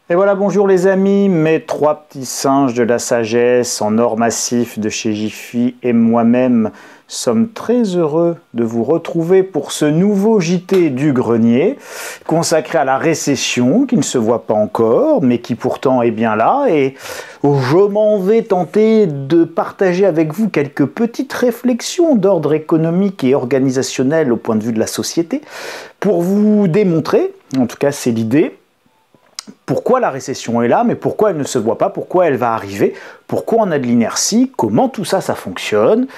Et voilà, bonjour les amis, mes trois petits singes de la sagesse en or massif de chez Jiffy et moi-même sommes très heureux de vous retrouver pour ce nouveau JT du grenier consacré à la récession qui ne se voit pas encore mais qui pourtant est bien là, et je m'en vais tenter de partager avec vous quelques petites réflexions d'ordre économique et organisationnel au point de vue de la société pour vous démontrer, en tout cas c'est l'idée, pourquoi la récession est là, mais pourquoi elle ne se voit pas, pourquoi elle va arriver, pourquoi on a de l'inertie, comment tout ça, ça fonctionne.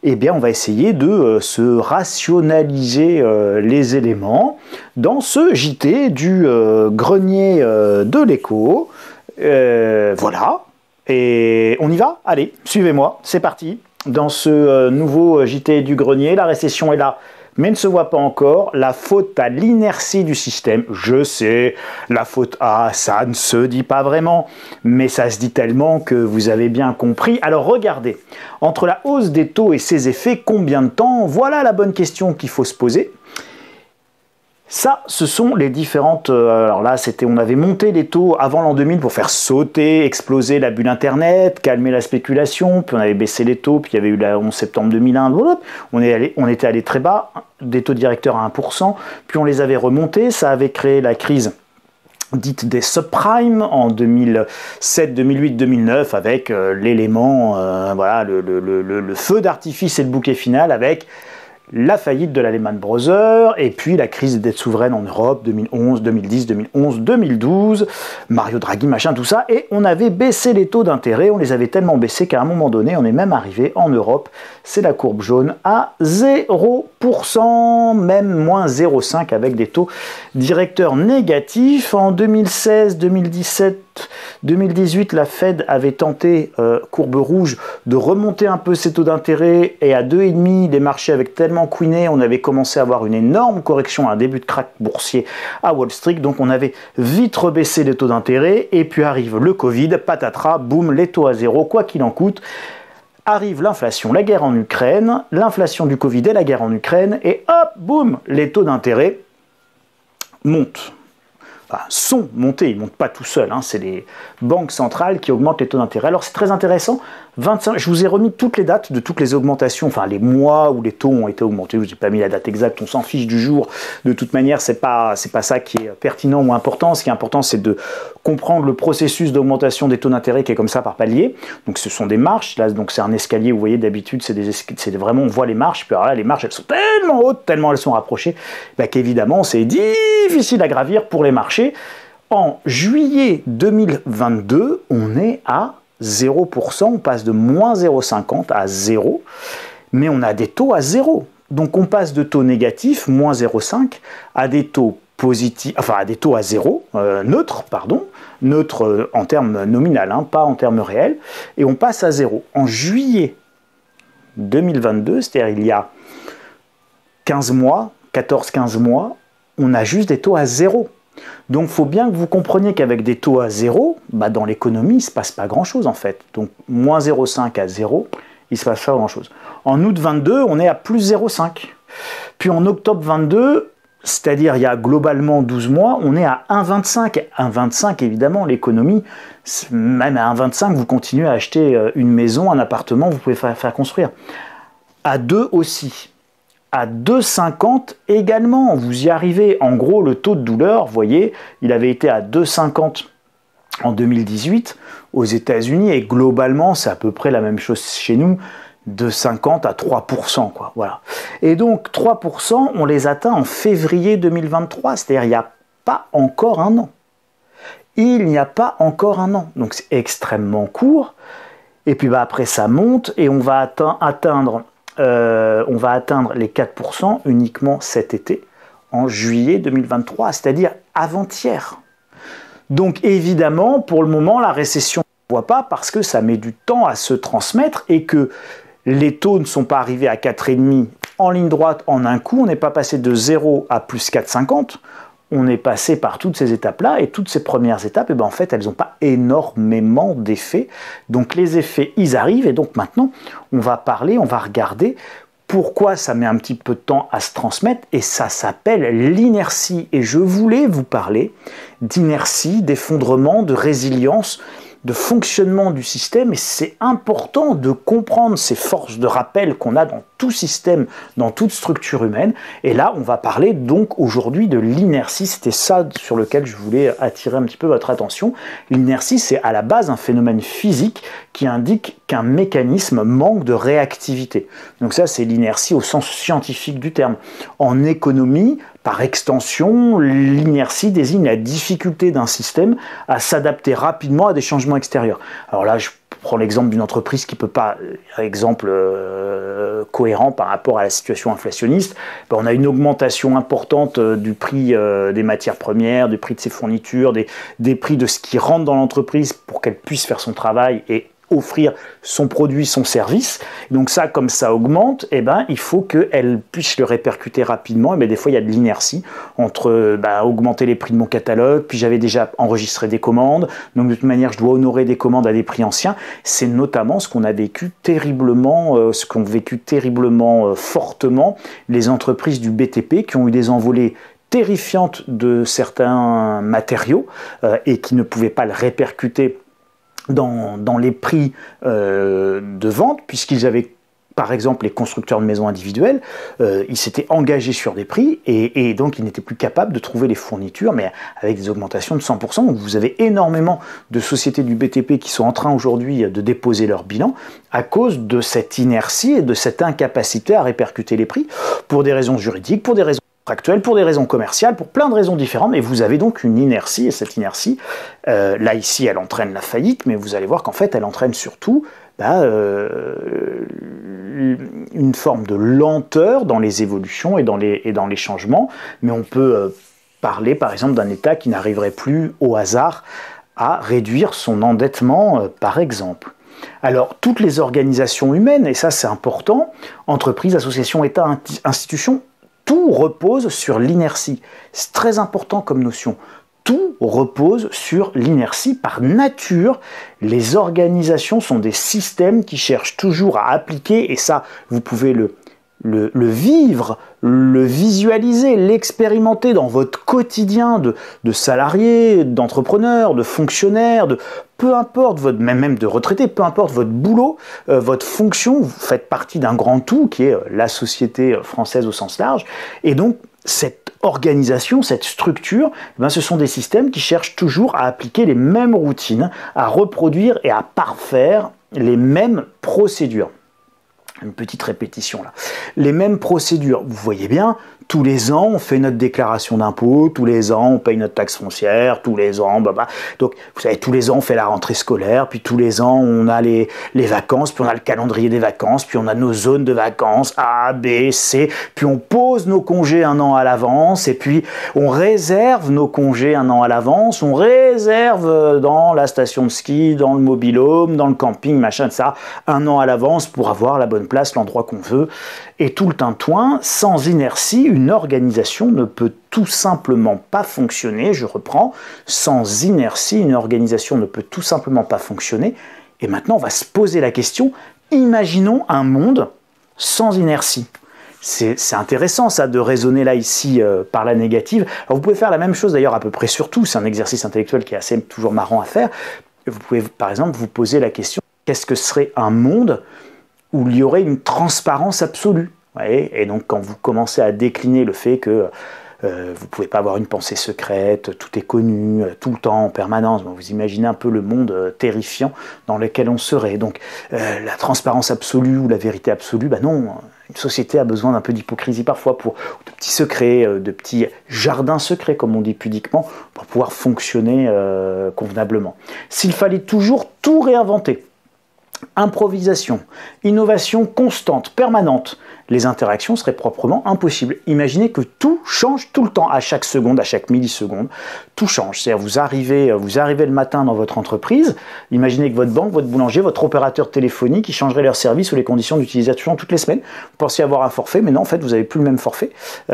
Eh bien, on va essayer de se rationaliser les éléments dans ce JT du grenier de l'écho. Voilà, et on y va. Allez, suivez-moi, c'est parti. Dans ce nouveau JT du grenier, la récession est là, mais ne se voit pas encore. La faute à l'inertie du système, je sais, la faute à ça ne se dit pas vraiment, mais ça se dit tellement que vous avez bien compris. Alors regardez, entre la hausse des taux et ses effets, combien de temps? Voilà la bonne question qu'il faut se poser. Ça, ce sont les différentes... alors là, on avait monté les taux avant l'an 2000 pour faire sauter, exploser la bulle Internet, calmer la spéculation, puis on avait baissé les taux, puis il y avait eu le 11 septembre 2001, on était allé très bas, des taux directeurs à 1%, puis on les avait remontés, ça avait créé la crise dite des subprimes en 2007, 2008, 2009, avec l'élément, voilà, le feu d'artifice et le bouquet final avec la faillite de la Lehman Brothers, et puis la crise des dettes souveraines en Europe, 2011, 2010, 2011, 2012, Mario Draghi, machin, tout ça, et on avait baissé les taux d'intérêt, on les avait tellement baissés qu'à un moment donné, on est même arrivé en Europe, c'est la courbe jaune, à 0%, même moins 0,5 avec des taux directeurs négatifs. En 2016, 2017, 2018, la Fed avait tenté, courbe rouge, de remonter un peu ses taux d'intérêt, et à 2,5, les marchés avaient tellement couiné, on avait commencé à avoir une énorme correction, un début de crack boursier à Wall Street, donc on avait vite rebaissé les taux d'intérêt, et puis arrive le Covid, patatras, boum, les taux à zéro, quoi qu'il en coûte. Arrive l'inflation, la guerre en Ukraine, l'inflation du Covid et la guerre en Ukraine, et hop, boum, les taux d'intérêt montent. Enfin, sont montés, ils ne montent pas tout seuls, hein, c'est les banques centrales qui augmentent les taux d'intérêt. Alors c'est très intéressant, 25, je vous ai remis toutes les dates de toutes les augmentations, enfin les mois où les taux ont été augmentés, je vous ai pas mis la date exacte, on s'en fiche du jour, de toute manière c'est pas ça qui est pertinent ou important, ce qui est important c'est de comprendre le processus d'augmentation des taux d'intérêt qui est comme ça par palier. Donc ce sont des marches, là donc c'est un escalier, vous voyez d'habitude c'est vraiment on voit les marches, puis alors là les marches elles sont tellement hautes, tellement elles sont rapprochées, bah, qu'évidemment c'est difficile à gravir pour les marchés. En juillet 2022, on est à 0%, on passe de moins 0,50 à 0, mais on a des taux à 0. Donc on passe de taux négatifs, moins 0,5, à des taux positifs, enfin à des taux à 0, neutre en termes nominal, hein, pas en termes réels, et on passe à 0. En juillet 2022, c'est-à-dire il y a 15 mois, 14-15 mois, on a juste des taux à 0. Donc il faut bien que vous compreniez qu'avec des taux à 0, bah, dans l'économie, il ne se passe pas grand-chose en fait. Donc moins 0,5 à 0, il ne se passe pas grand-chose. En août 22, on est à plus 0,5. Puis en octobre 22, c'est-à-dire il y a globalement 12 mois, on est à 1,25. 1,25 évidemment, l'économie, même à 1,25, vous continuez à acheter une maison, un appartement, vous pouvez faire construire. À 2 aussi. À 2,50 également, vous y arrivez. En gros, le taux de douleur, vous voyez, il avait été à 2,50 en 2018 aux États-Unis, et globalement, c'est à peu près la même chose chez nous, de 50 à 3%, quoi. Voilà. Et donc, 3%, on les atteint en février 2023, c'est-à-dire il n'y a pas encore un an. Il n'y a pas encore un an. Donc, c'est extrêmement court. Et puis, bah, après, ça monte, et on va atteindre les 4% uniquement cet été, en juillet 2023, c'est-à-dire avant-hier. Donc évidemment, pour le moment, la récession ne se voit pas parce que ça met du temps à se transmettre et que les taux ne sont pas arrivés à 4,5 en ligne droite en un coup. On n'est pas passé de 0 à plus 4,50. On est passé par toutes ces étapes-là, et toutes ces premières étapes, en fait, elles n'ont pas énormément d'effets. Donc les effets, ils arrivent, et donc maintenant, on va regarder pourquoi ça met un petit peu de temps à se transmettre, et ça s'appelle l'inertie. Et je voulais vous parler d'inertie, d'effondrement, de résilience, de fonctionnement du système, et c'est important de comprendre ces forces de rappel qu'on a dans tout système, dans toute structure humaine. Et là, on va parler donc aujourd'hui de l'inertie. C'était ça sur lequel je voulais attirer un petit peu votre attention. L'inertie, c'est à la base un phénomène physique qui indique qu'un mécanisme manque de réactivité. Donc ça, c'est l'inertie au sens scientifique du terme. En économie, par extension, l'inertie désigne la difficulté d'un système à s'adapter rapidement à des changements extérieurs. Alors là, je prends l'exemple d'une entreprise qui ne peut pas, exemple cohérent par rapport à la situation inflationniste. On a une augmentation importante du prix des matières premières, du prix de ses fournitures, des prix de ce qui rentre dans l'entreprise pour qu'elle puisse faire son travail et offrir son produit, son service. Donc ça, comme ça augmente, il faut qu'elle puisse le répercuter rapidement. Et des fois, il y a de l'inertie entre augmenter les prix de mon catalogue, puis j'avais déjà enregistré des commandes, donc de toute manière, je dois honorer des commandes à des prix anciens. C'est notamment ce qu'on a vécu terriblement, fortement les entreprises du BTP qui ont eu des envolées terrifiantes de certains matériaux et qui ne pouvaient pas le répercuter dans les prix de vente, puisqu'ils avaient, par exemple, les constructeurs de maisons individuelles, ils s'étaient engagés sur des prix et donc ils n'étaient plus capables de trouver les fournitures, mais avec des augmentations de 100%. Donc vous avez énormément de sociétés du BTP qui sont en train aujourd'hui de déposer leur bilan à cause de cette inertie et de cette incapacité à répercuter les prix pour des raisons juridiques, pour des raisons actuelles, pour des raisons commerciales, pour plein de raisons différentes, mais vous avez donc une inertie, et cette inertie, là ici elle entraîne la faillite, mais vous allez voir qu'en fait elle entraîne surtout une forme de lenteur dans les évolutions et dans les changements, mais on peut parler par exemple d'un État qui n'arriverait plus au hasard à réduire son endettement par exemple. Alors, toutes les organisations humaines, et ça c'est important, entreprises, associations, États, institutions, tout repose sur l'inertie. C'est très important comme notion. Tout repose sur l'inertie. Par nature, les organisations sont des systèmes qui cherchent toujours à appliquer, et ça, vous pouvez le vivre, le visualiser, l'expérimenter dans votre quotidien de salarié, d'entrepreneur, de fonctionnaire, peu importe même de retraité, peu importe votre boulot, votre fonction, vous faites partie d'un grand tout qui est la société française au sens large. Et donc, cette organisation, cette structure, ce sont des systèmes qui cherchent toujours à appliquer les mêmes routines, à reproduire et à parfaire les mêmes procédures. Une petite répétition là. Les mêmes procédures, vous voyez bien, tous les ans on fait notre déclaration d'impôt, tous les ans on paye notre taxe foncière, tous les ans, donc vous savez, tous les ans on fait la rentrée scolaire, puis tous les ans on a les vacances, puis on a le calendrier des vacances, puis on a nos zones de vacances A, B, C, puis on pose nos congés un an à l'avance, et puis on réserve nos congés un an à l'avance, on réserve dans la station de ski, dans le mobil-home, dans le camping, machin, ça, un an à l'avance pour avoir la bonne place, l'endroit qu'on veut, et tout le tintouin. Sans inertie, une organisation ne peut tout simplement pas fonctionner. Je reprends, sans inertie, une organisation ne peut tout simplement pas fonctionner. Et maintenant, on va se poser la question, imaginons un monde sans inertie. C'est intéressant ça de raisonner là ici par la négative. Alors, vous pouvez faire la même chose d'ailleurs à peu près sur tout, c'est un exercice intellectuel qui est assez toujours marrant à faire. Vous pouvez par exemple vous poser la question, qu'est-ce que serait un monde où il y aurait une transparence absolue. Et donc quand vous commencez à décliner le fait que vous ne pouvez pas avoir une pensée secrète, tout est connu, tout le temps, en permanence, vous imaginez un peu le monde terrifiant dans lequel on serait. Donc la transparence absolue ou la vérité absolue, non, une société a besoin d'un peu d'hypocrisie parfois, de petits secrets, de petits jardins secrets, comme on dit pudiquement, pour pouvoir fonctionner convenablement. S'il fallait toujours tout réinventer, improvisation, innovation constante, permanente, les interactions seraient proprement impossibles. Imaginez que tout change tout le temps, à chaque seconde, à chaque milliseconde, tout change. C'est-à-dire vous arrivez le matin dans votre entreprise, imaginez que votre banque, votre boulanger, votre opérateur téléphonique, ils changeraient leur service ou les conditions d'utilisation toutes les semaines. Vous pensiez avoir un forfait, mais non, en fait, vous n'avez plus le même forfait.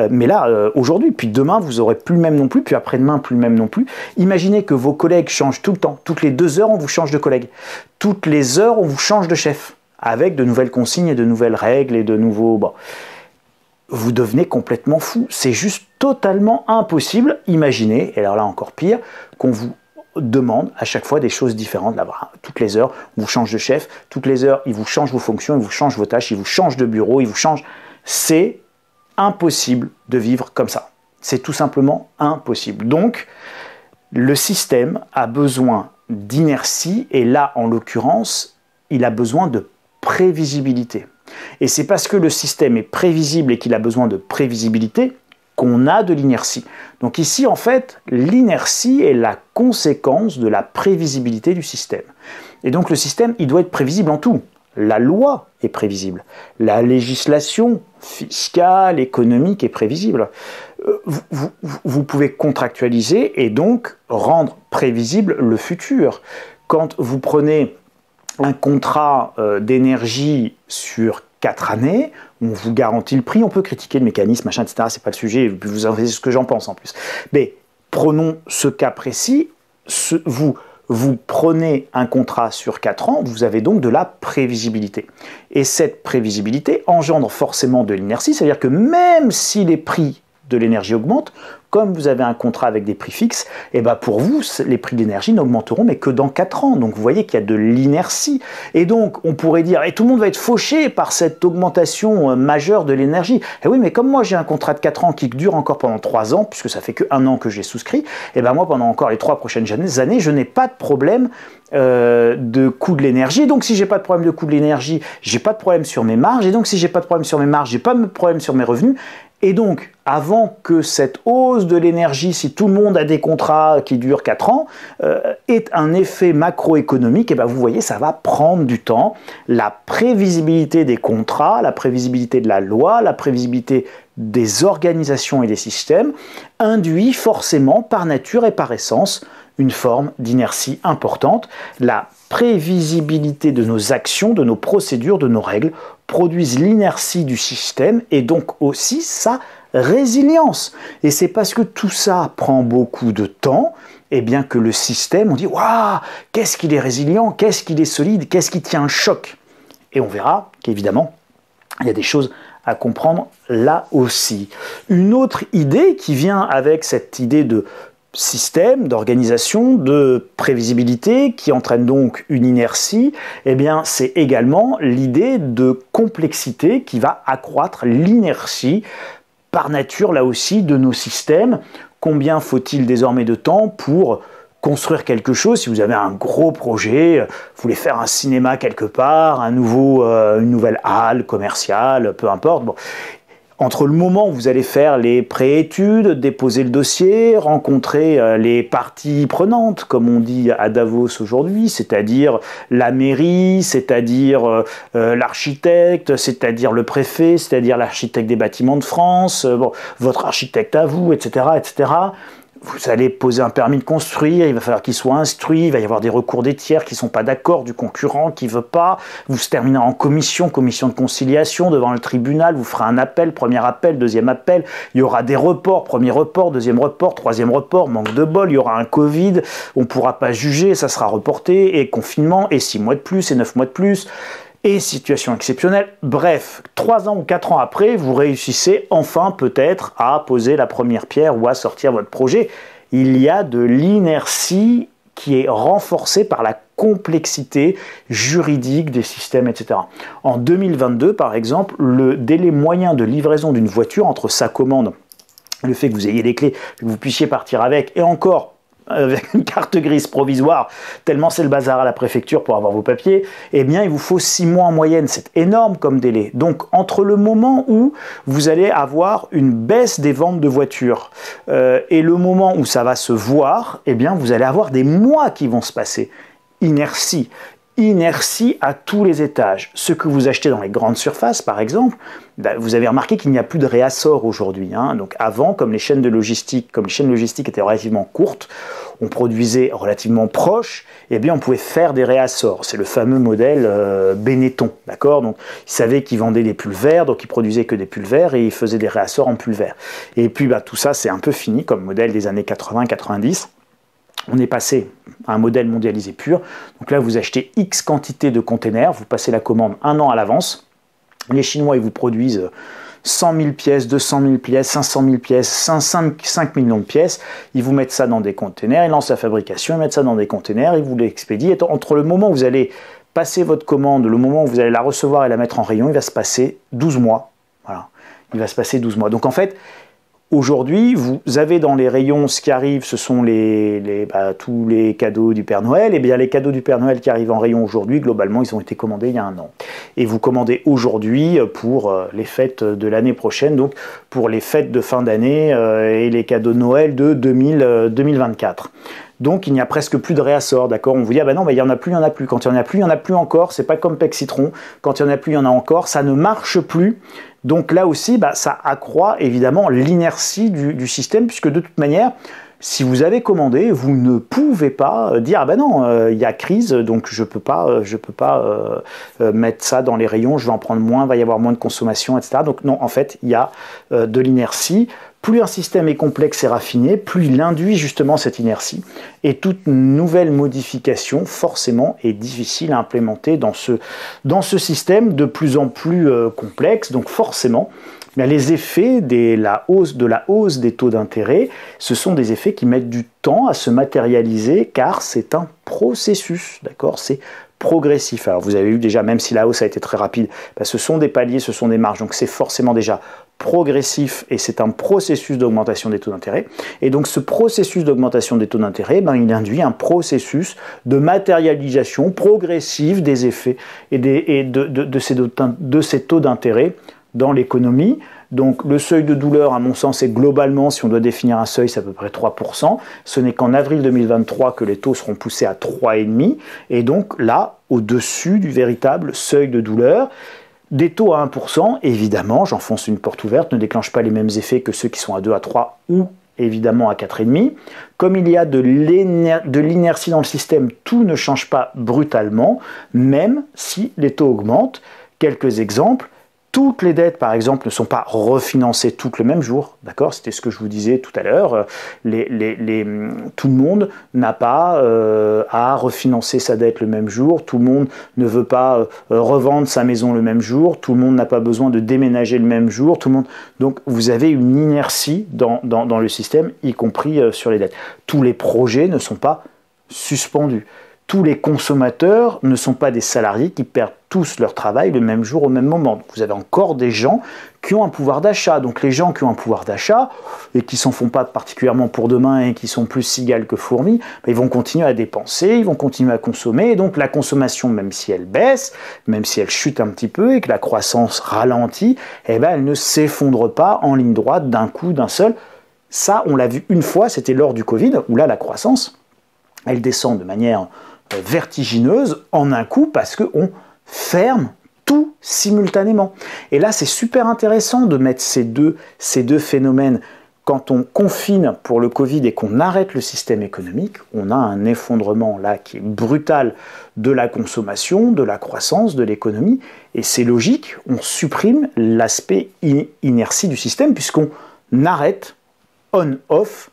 Mais là, aujourd'hui, puis demain, vous n'aurez plus le même non plus, puis après-demain, plus le même non plus. Imaginez que vos collègues changent tout le temps. Toutes les 2 heures, on vous change de collègue. Toutes les heures, on vous change de chef. avec de nouvelles consignes et de nouvelles règles et de nouveaux... Bon, vous devenez complètement fou. C'est juste totalement impossible. Imaginez, et alors là encore pire, qu'on vous demande à chaque fois des choses différentes. Là, toutes les heures, on vous change de chef. Toutes les heures, il vous change vos fonctions, il vous change vos tâches, il vous change de bureau, il vous change... C'est impossible de vivre comme ça. C'est tout simplement impossible. Donc, le système a besoin d'inertie, et là, en l'occurrence, il a besoin de prévisibilité. Et c'est parce que le système est prévisible et qu'il a besoin de prévisibilité qu'on a de l'inertie. Donc ici, en fait, l'inertie est la conséquence de la prévisibilité du système. Et donc le système, il doit être prévisible en tout. La loi est prévisible. La législation fiscale, économique est prévisible. Vous pouvez contractualiser et donc rendre prévisible le futur. Quand vous prenez un contrat d'énergie sur 4 années, on vous garantit le prix, on peut critiquer le mécanisme, machin, etc. C'est pas le sujet, vous en savez ce que j'en pense en plus. Mais prenons ce cas précis, vous prenez un contrat sur 4 ans, vous avez donc de la prévisibilité. Et cette prévisibilité engendre forcément de l'inertie, c'est-à-dire que même si les prix de l'énergie augmentent, comme vous avez un contrat avec des prix fixes, et ben pour vous, les prix de l'énergie n'augmenteront mais que dans 4 ans. Donc vous voyez qu'il y a de l'inertie. Et donc on pourrait dire, et tout le monde va être fauché par cette augmentation majeure de l'énergie. Et oui, mais comme moi j'ai un contrat de 4 ans qui dure encore pendant 3 ans, puisque ça fait que 1 an que j'ai souscrit, et ben moi pendant encore les 3 prochaines années, je n'ai pas de problème de coût de l'énergie. Donc si j'ai pas de problème de coût de l'énergie, j'ai pas de problème sur mes marges. Et donc si j'ai pas de problème sur mes marges, j'ai pas de problème sur mes revenus. Et donc, avant que cette hausse de l'énergie, si tout le monde a des contrats qui durent 4 ans, ait un effet macroéconomique, et ben vous voyez, ça va prendre du temps. La prévisibilité des contrats, la prévisibilité de la loi, la prévisibilité des organisations et des systèmes induit forcément, par nature et par essence, une forme d'inertie importante. La prévisibilité de nos actions, de nos procédures, de nos règles produisent l'inertie du système et donc aussi sa résilience. Et c'est parce que tout ça prend beaucoup de temps, et bien que le système, on dit « Waouh, qu'est-ce qu'il est résilient, qu'est-ce qu'il est solide, qu'est-ce qui tient un choc ?» Et on verra qu'évidemment, il y a des choses à comprendre là aussi. Une autre idée qui vient avec cette idée de système, d'organisation, de prévisibilité, qui entraîne donc une inertie, eh bien c'est également l'idée de complexité qui va accroître l'inertie par nature là aussi de nos systèmes. Combien faut-il désormais de temps pour construire quelque chose? Si vous avez un gros projet, vous voulez faire un cinéma quelque part, une nouvelle halle commerciale, peu importe, bon. Entre le moment où vous allez faire les préétudes, déposer le dossier, rencontrer les parties prenantes, comme on dit à Davos aujourd'hui, c'est-à-dire la mairie, c'est-à-dire l'architecte, c'est-à-dire le préfet, c'est-à-dire l'architecte des bâtiments de France, votre architecte à vous, etc., etc., vous allez poser un permis de construire, il va falloir qu'il soit instruit, il va y avoir des recours des tiers qui ne sont pas d'accord, du concurrent qui ne veut pas, vous se terminez en commission de conciliation devant le tribunal, vous ferez un appel, premier appel, deuxième appel, il y aura des reports, premier report, deuxième report, troisième report, manque de bol, il y aura un Covid, on ne pourra pas juger, ça sera reporté, et confinement, et 6 mois de plus, et 9 mois de plus, et situation exceptionnelle. Bref, 3 ans ou 4 ans après, vous réussissez enfin peut-être à poser la première pierre ou à sortir votre projet. Il y a de l'inertie qui est renforcée par la complexité juridique des systèmes, etc. En 2022, par exemple, le délai moyen de livraison d'une voiture entre sa commande, le fait que vous ayez les clés, que vous puissiez partir avec, et encore avec une carte grise provisoire, tellement c'est le bazar à la préfecture pour avoir vos papiers, eh bien il vous faut 6 mois en moyenne, c'est énorme comme délai. Donc entre le moment où vous allez avoir une baisse des ventes de voitures et le moment où ça va se voir, eh bien vous allez avoir des mois qui vont se passer. Inertie à tous les étages. Ce que vous achetez dans les grandes surfaces, par exemple, vous avez remarqué qu'il n'y a plus de réassort aujourd'hui. Donc avant, comme les chaînes logistiques étaient relativement courtes, on produisait relativement proche, et bien on pouvait faire des réassorts. C'est le fameux modèle Benetton, d'accord? Donc ils savaient qu'ils vendaient des pulls verts, donc ils produisaient que des pulls verts et ils faisaient des réassorts en pulls verts. Et puis tout ça c'est un peu fini comme modèle des années 80-90. On est passé à un modèle mondialisé pur. Donc là, vous achetez X quantité de containers, vous passez la commande 1 an à l'avance. Les Chinois, ils vous produisent 100 000 pièces, 200 000 pièces, 500 000 pièces, 5 millions de pièces. Ils vous mettent ça dans des containers, ils lancent la fabrication, ils mettent ça dans des containers, ils vous l'expédient. Entre le moment où vous allez passer votre commande, le moment où vous allez la recevoir et la mettre en rayon, il va se passer 12 mois. Voilà, il va se passer 12 mois. Donc en fait, aujourd'hui, vous avez dans les rayons, ce qui arrive, ce sont tous les cadeaux du Père Noël. Et bien, les cadeaux du Père Noël qui arrivent en rayon aujourd'hui, globalement, ils ont été commandés il y a un an. Et vous commandez aujourd'hui pour les fêtes de l'année prochaine, donc pour les fêtes de fin d'année et les cadeaux de Noël de 2024. Donc, il n'y a presque plus de réassort, d'accord? On vous dit, ah ben non, mais il n'y en a plus, il n'y en a plus. Quand il n'y en a plus, il n'y en a plus encore. C'est pas comme Pec Citron. Quand il n'y en a plus, il y en a encore. Ça ne marche plus. Donc là aussi, ça accroît évidemment l'inertie du système, puisque de toute manière, si vous avez commandé, vous ne pouvez pas dire, ah ben non, il y a crise, donc je peux pas mettre ça dans les rayons, je vais en prendre moins, il va y avoir moins de consommation, etc. Donc non, en fait, il y a de l'inertie. Plus un système est complexe et raffiné, plus il induit justement cette inertie. Et toute nouvelle modification, forcément, est difficile à implémenter dans ce système de plus en plus complexe. Donc forcément, les effets de la hausse des taux d'intérêt, ce sont des effets qui mettent du temps à se matérialiser, car c'est un processus, d'accord? C'est progressif. Alors vous avez vu déjà, même si la hausse a été très rapide, ce sont des paliers, ce sont des marges, donc c'est forcément déjà progressif et c'est un processus d'augmentation des taux d'intérêt. Et donc ce processus d'augmentation des taux d'intérêt, il induit un processus de matérialisation progressive des effets et de ces taux d'intérêt dans l'économie. Donc le seuil de douleur, à mon sens, est globalement, si on doit définir un seuil, c'est à peu près 3%. Ce n'est qu'en avril 2023 que les taux seront poussés à 3,5%. Et donc là, au-dessus du véritable seuil de douleur, des taux à 1%, évidemment, j'enfonce une porte ouverte, ne déclenchent pas les mêmes effets que ceux qui sont à 2, à 3 ou évidemment à 4,5. Comme il y a de l'inertie dans le système, tout ne change pas brutalement, même si les taux augmentent. Quelques exemples. Toutes les dettes, par exemple, ne sont pas refinancées toutes le même jour, d'accord? C'était ce que je vous disais tout à l'heure. Tout le monde n'a pas à refinancer sa dette le même jour. Tout le monde ne veut pas revendre sa maison le même jour. Tout le monde n'a pas besoin de déménager le même jour. Donc, vous avez une inertie dans le système, y compris sur les dettes. Tous les projets ne sont pas suspendus. Tous les consommateurs ne sont pas des salariés qui perdent tous leur travail le même jour au même moment. Donc vous avez encore des gens qui ont un pouvoir d'achat. Donc les gens qui ont un pouvoir d'achat et qui s'en font pas particulièrement pour demain et qui sont plus cigales que fourmis, ils vont continuer à dépenser, ils vont continuer à consommer. Et donc la consommation, même si elle baisse, même si elle chute un petit peu et que la croissance ralentit, elle ne s'effondre pas en ligne droite d'un coup, d'un seul. Ça, on l'a vu une fois, c'était lors du Covid, où là la croissance, elle descend de manière vertigineuse en un coup parce qu'on ferme tout simultanément. Et là, c'est super intéressant de mettre ces deux phénomènes. Quand on confine pour le Covid et qu'on arrête le système économique, on a un effondrement là qui est brutal de la consommation, de la croissance, de l'économie. Et c'est logique, on supprime l'aspect inertie du système puisqu'on arrête on-off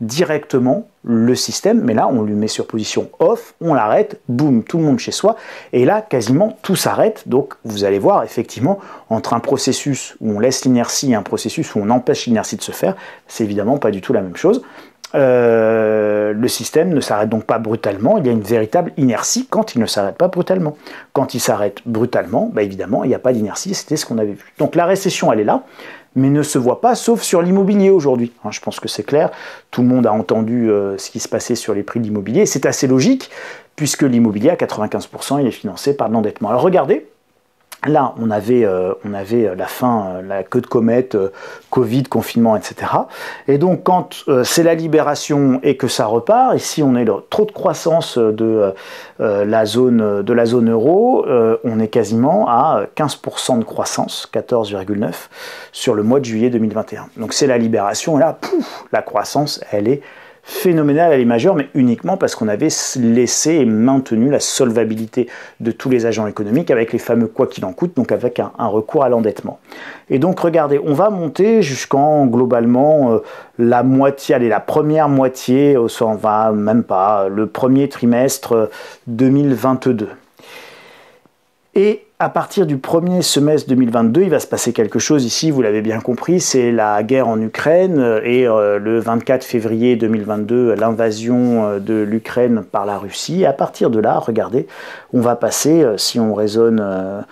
directement le système, mais là on lui met sur position off, on l'arrête, boum, tout le monde chez soi, et là quasiment tout s'arrête. Donc vous allez voir effectivement entre un processus où on laisse l'inertie et un processus où on empêche l'inertie de se faire, c'est évidemment pas du tout la même chose. Le système ne s'arrête donc pas brutalement, il y a une véritable inertie quand il ne s'arrête pas brutalement. Quand il s'arrête brutalement, évidemment il n'y a pas d'inertie, c'était ce qu'on avait vu. Donc la récession elle est là, mais ne se voit pas, sauf sur l'immobilier aujourd'hui. Je pense que c'est clair, tout le monde a entendu ce qui se passait sur les prix de l'immobilier, c'est assez logique, puisque l'immobilier, à 95%, il est financé par de l'endettement. Alors regardez, là, on avait la fin, la queue de comète, Covid, confinement, etc. Et donc, quand c'est la libération et que ça repart, ici, on est trop de croissance de la zone euro, on est quasiment à 15% de croissance, 14,9 sur le mois de juillet 2021. Donc, c'est la libération, et là, pouf, la croissance, elle est phénoménale, elle est majeure, mais uniquement parce qu'on avait laissé et maintenu la solvabilité de tous les agents économiques avec les fameux quoi qu'il en coûte, donc avec un recours à l'endettement. Et donc regardez, on va monter jusqu'en globalement la moitié, allez, la première moitié, on va même pas, le premier trimestre 2022. Et à partir du premier semestre 2022, il va se passer quelque chose ici, vous l'avez bien compris, c'est la guerre en Ukraine et le 24 février 2022, l'invasion de l'Ukraine par la Russie. Et à partir de là, regardez, on va passer, si on raisonne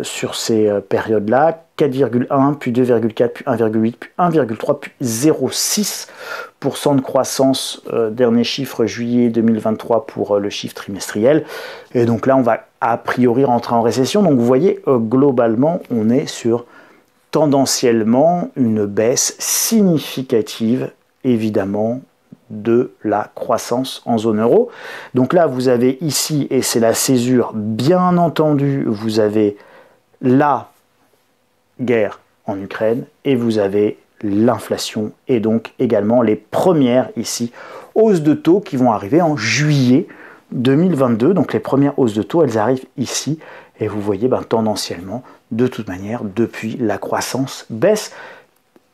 sur ces périodes-là, 4,1, puis 2,4, puis 1,8, puis 1,3, puis 0,6% de croissance, dernier chiffre juillet 2023 pour le chiffre trimestriel. Et donc là, on va a priori rentrer en récession. Donc vous voyez, globalement, on est sur tendanciellement une baisse significative, évidemment, de la croissance en zone euro. Donc là, vous avez ici, et c'est la césure, bien entendu, vous avez la guerre en Ukraine et vous avez l'inflation et donc également les premières ici hausses de taux qui vont arriver en juillet 2022. Donc les premières hausses de taux, elles arrivent ici et vous voyez tendanciellement, de toute manière, depuis la croissance baisse.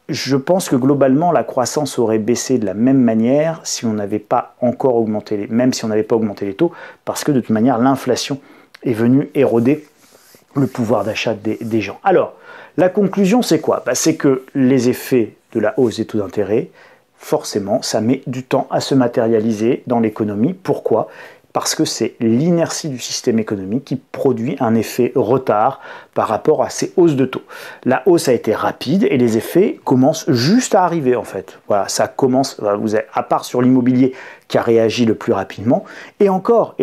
Je pense que globalement, la croissance aurait baissé de la même manière si on n'avait pas encore augmenté même si on n'avait pas augmenté les taux, parce que de toute manière, l'inflation est venue éroder le pouvoir d'achat des gens. Alors, la conclusion, c'est quoi? C'est que les effets de la hausse des taux d'intérêt, forcément, ça met du temps à se matérialiser dans l'économie. Pourquoi? Parce que c'est l'inertie du système économique qui produit un effet retard par rapport à ces hausses de taux. La hausse a été rapide et les effets commencent juste à arriver en fait. Voilà, ça commence, vous avez, à part sur l'immobilier qui a réagi le plus rapidement, et encore,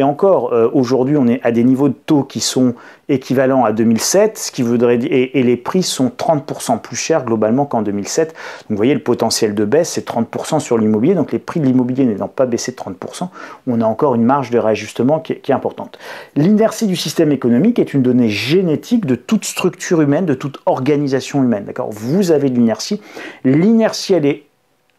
aujourd'hui on est à des niveaux de taux qui sont équivalents à 2007, ce qui voudrait dire, et les prix sont 30% plus chers globalement qu'en 2007. Donc vous voyez, le potentiel de baisse, c'est 30% sur l'immobilier, donc les prix de l'immobilier n'ayant pas baissé de 30%, on a encore une marge de réajustement qui est importante. L'inertie du système économique est une donnée génétique de toute structure humaine, de toute organisation humaine. D'accord ? Vous avez de l'inertie. L'inertie, elle est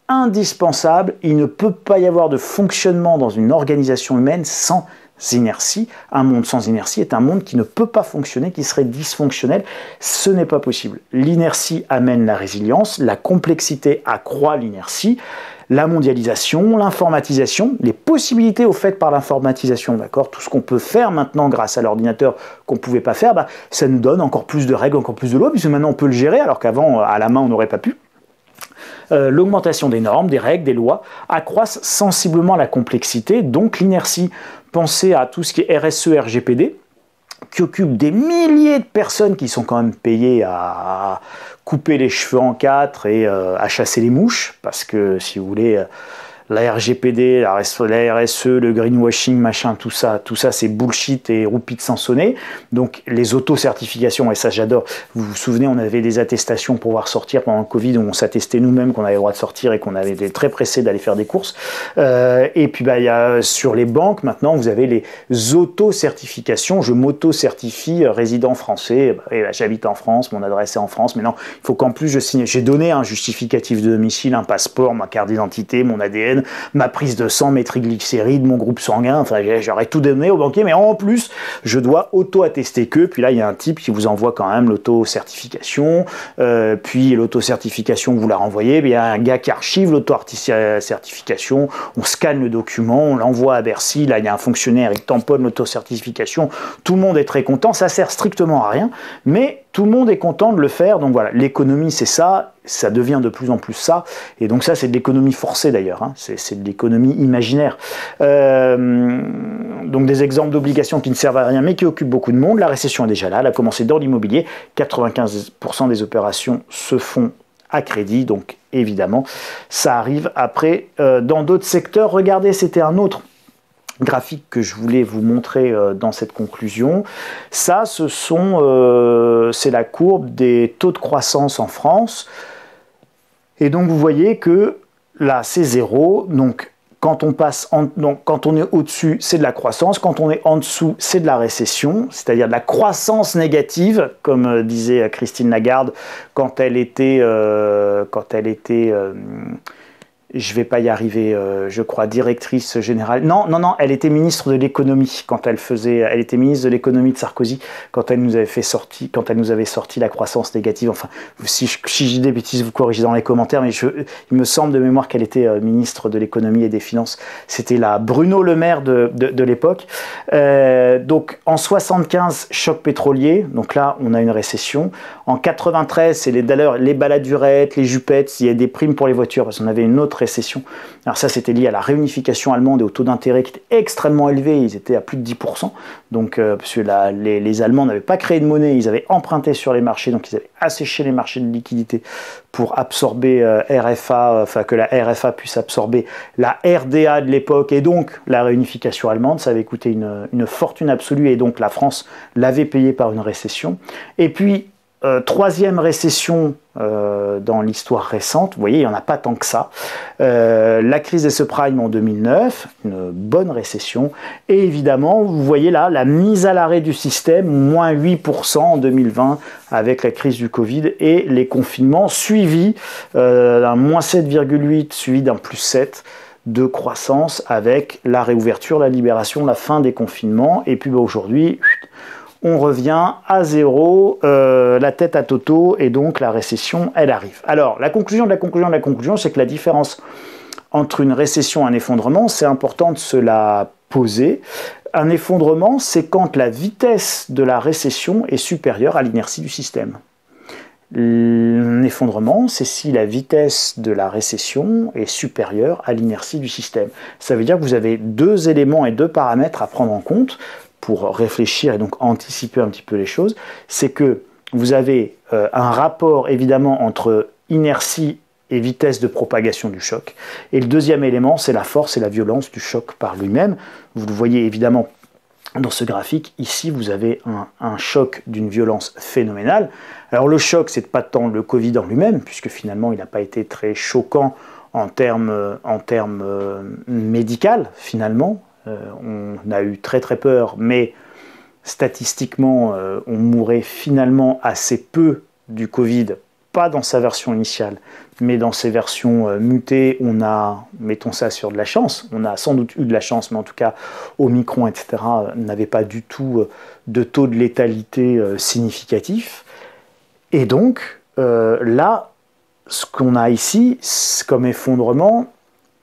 indispensable. Il ne peut pas y avoir de fonctionnement dans une organisation humaine sans inertie. Un monde sans inertie est un monde qui ne peut pas fonctionner, qui serait dysfonctionnel. Ce n'est pas possible. L'inertie amène la résilience, la complexité accroît l'inertie, la mondialisation, l'informatisation, les possibilités offertes par l'informatisation, d'accord, tout ce qu'on peut faire maintenant grâce à l'ordinateur qu'on ne pouvait pas faire, ça nous donne encore plus de règles, encore plus de lois, puisque maintenant on peut le gérer, alors qu'avant, à la main, on n'aurait pas pu. L'augmentation des normes, des règles, des lois accroissent sensiblement la complexité, donc l'inertie. Pensez à tout ce qui est RSE, RGPD, qui occupe des milliers de personnes qui sont quand même payées à couper les cheveux en quatre et à chasser les mouches, parce que si vous voulez, la RGPD, la RSE, le greenwashing, machin, tout ça c'est bullshit et roupie de sans sonner. Donc les auto-certifications, et ça j'adore, vous vous souvenez, on avait des attestations pour pouvoir sortir pendant le Covid, où on s'attestait nous-mêmes qu'on avait le droit de sortir et qu'on avait été très pressés d'aller faire des courses. Et puis il y a, sur les banques, maintenant, vous avez les auto-certifications. Je m'auto-certifie résident français, j'habite en France, mon adresse est en France, mais non, il faut qu'en plus je signe. J'ai donné un justificatif de domicile, un passeport, ma carte d'identité, mon ADN, ma prise de sang, mes triglycérides, mon groupe sanguin, enfin j'aurais tout donné au banquier, mais en plus je dois auto-attester que, puis là il y a un type qui vous envoie quand même l'auto-certification, puis l'auto-certification vous la renvoyez, il y a un gars qui archive l'auto-certification, on scanne le document, on l'envoie à Bercy, là il y a un fonctionnaire, il tamponne l'auto-certification, tout le monde est très content, ça sert strictement à rien, mais tout le monde est content de le faire, donc voilà, l'économie c'est ça devient de plus en plus ça, et donc ça c'est de l'économie forcée d'ailleurs, hein. C'est de l'économie imaginaire. Donc des exemples d'obligations qui ne servent à rien mais qui occupent beaucoup de monde, la récession est déjà là, elle a commencé dans l'immobilier, 95% des opérations se font à crédit, donc évidemment ça arrive après dans d'autres secteurs. Regardez, c'était un autre graphique que je voulais vous montrer dans cette conclusion. Ça, c'est la courbe des taux de croissance en France. Et donc vous voyez que là c'est 0. Donc quand on est au-dessus, c'est de la croissance. Quand on est en dessous, c'est de la récession, c'est-à-dire de la croissance négative, comme disait Christine Lagarde quand elle était je vais pas y arriver, je crois, directrice générale. Non, elle était ministre de l'économie quand elle était ministre de l'économie de Sarkozy quand elle nous avait sorti la croissance négative. Enfin, si je dis des bêtises, vous corrigez dans les commentaires, mais il me semble de mémoire qu'elle était ministre de l'économie et des finances. C'était la Bruno Le Maire de l'époque. Donc en 75, choc pétrolier. Donc là, on a une récession. En 93, c'est les baladurettes, les jupettes. Il y a des primes pour les voitures parce qu'on avait une autre récession. Alors ça, c'était lié à la réunification allemande et au taux d'intérêt qui était extrêmement élevé. Ils étaient à plus de 10%. Donc, parce que les Allemands n'avaient pas créé de monnaie, ils avaient emprunté sur les marchés, donc ils avaient asséché les marchés de liquidité pour absorber RFA, enfin que la RFA puisse absorber la RDA de l'époque et donc la réunification allemande. Ça avait coûté une fortune absolue et donc la France l'avait payé par une récession. Et puis, troisième récession dans l'histoire récente, vous voyez, il n'y en a pas tant que ça. La crise des subprimes en 2009, une bonne récession. Et évidemment, vous voyez là, la mise à l'arrêt du système, moins 8% en 2020 avec la crise du Covid et les confinements suivis d'un moins 7,8 suivi d'un plus 7 de croissance avec la réouverture, la libération, la fin des confinements. Et puis aujourd'hui, on revient à zéro, la tête à Toto, et donc la récession, elle arrive. Alors, la conclusion, c'est que la différence entre une récession et un effondrement, c'est important de se la poser. Un effondrement, c'est quand la vitesse de la récession est supérieure à l'inertie du système. Un effondrement, c'est si la vitesse de la récession est supérieure à l'inertie du système. Ça veut dire que vous avez deux éléments et deux paramètres à prendre en compte pour réfléchir et donc anticiper un petit peu les choses, c'est que vous avez un rapport évidemment entre inertie et vitesse de propagation du choc. Et le deuxième élément, c'est la force et la violence du choc par lui-même. Vous le voyez évidemment dans ce graphique. Ici, vous avez un choc d'une violence phénoménale. Alors le choc, c'est pas tant le Covid en lui-même, puisque finalement, il n'a pas été très choquant en termes médical, finalement. On a eu très très peur, mais statistiquement, on mourait finalement assez peu du Covid, pas dans sa version initiale, mais dans ses versions mutées. On a, mettons ça sur de la chance, on a sans doute eu de la chance, mais en tout cas, Omicron, etc., n'avait pas du tout de taux de létalité significatif. Et donc, là, ce qu'on a ici comme effondrement,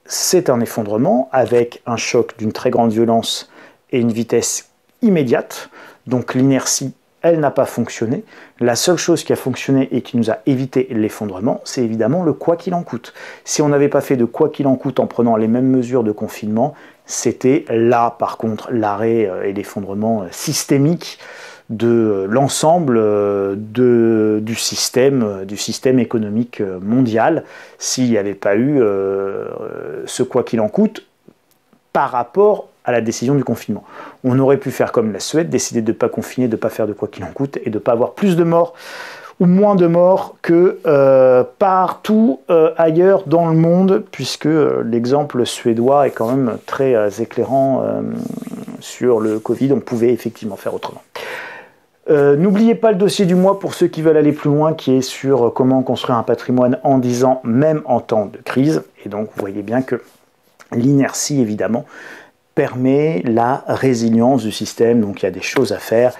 c'est un effondrement avec un choc d'une très grande violence et une vitesse immédiate. Donc l'inertie, elle n'a pas fonctionné. La seule chose qui a fonctionné et qui nous a évité l'effondrement, c'est évidemment le quoi qu'il en coûte. Si on n'avait pas fait de quoi qu'il en coûte en prenant les mêmes mesures de confinement, c'était là, par contre, l'arrêt et l'effondrement systémique de l'ensemble du système économique mondial s'il n'y avait pas eu ce quoi qu'il en coûte par rapport à la décision du confinement. On aurait pu faire comme la Suède, décider de ne pas confiner, de ne pas faire de quoi qu'il en coûte et de ne pas avoir plus de morts ou moins de morts que partout ailleurs dans le monde, puisque l'exemple suédois est quand même très éclairant sur le Covid. On pouvait effectivement faire autrement. N'oubliez pas le dossier du mois pour ceux qui veulent aller plus loin, qui est sur comment construire un patrimoine en 10 ans, même en temps de crise. Et donc, vous voyez bien que l'inertie, évidemment, permet la résilience du système. Donc, il y a des choses à faire,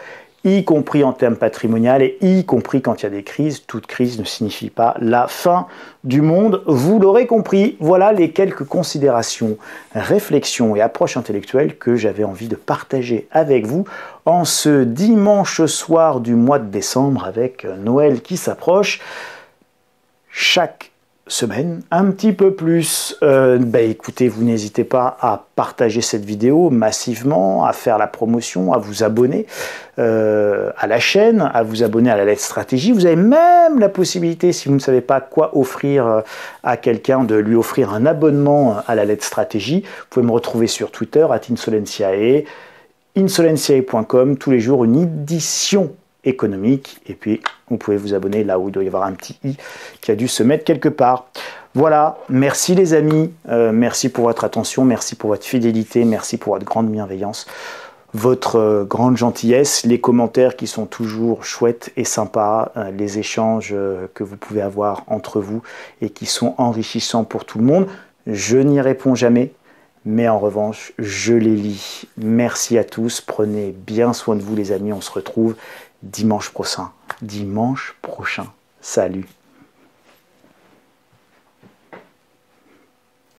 y compris en termes patrimonial et y compris quand il y a des crises. Toute crise ne signifie pas la fin du monde. Vous l'aurez compris, voilà les quelques considérations, réflexions et approches intellectuelles que j'avais envie de partager avec vous en ce dimanche soir du mois de décembre avec Noël qui s'approche. Chaque semaine, un petit peu plus. Écoutez, vous n'hésitez pas à partager cette vidéo massivement, à faire la promotion, à vous abonner à la chaîne, à vous abonner à la Let's Stratégie. Vous avez même la possibilité, si vous ne savez pas quoi offrir à quelqu'un, de lui offrir un abonnement à la Let's Stratégie. Vous pouvez me retrouver sur Twitter, @insolenciae, insolenciae.com, tous les jours une édition économique, et puis vous pouvez vous abonner là où il doit y avoir un petit i qui a dû se mettre quelque part. Voilà, merci les amis, merci pour votre attention, merci pour votre fidélité, merci pour votre grande bienveillance, votre grande gentillesse, les commentaires qui sont toujours chouettes et sympas, les échanges que vous pouvez avoir entre vous et qui sont enrichissants pour tout le monde. Je n'y réponds jamais, mais en revanche, je les lis. Merci à tous, prenez bien soin de vous les amis, on se retrouve dimanche prochain. Salut.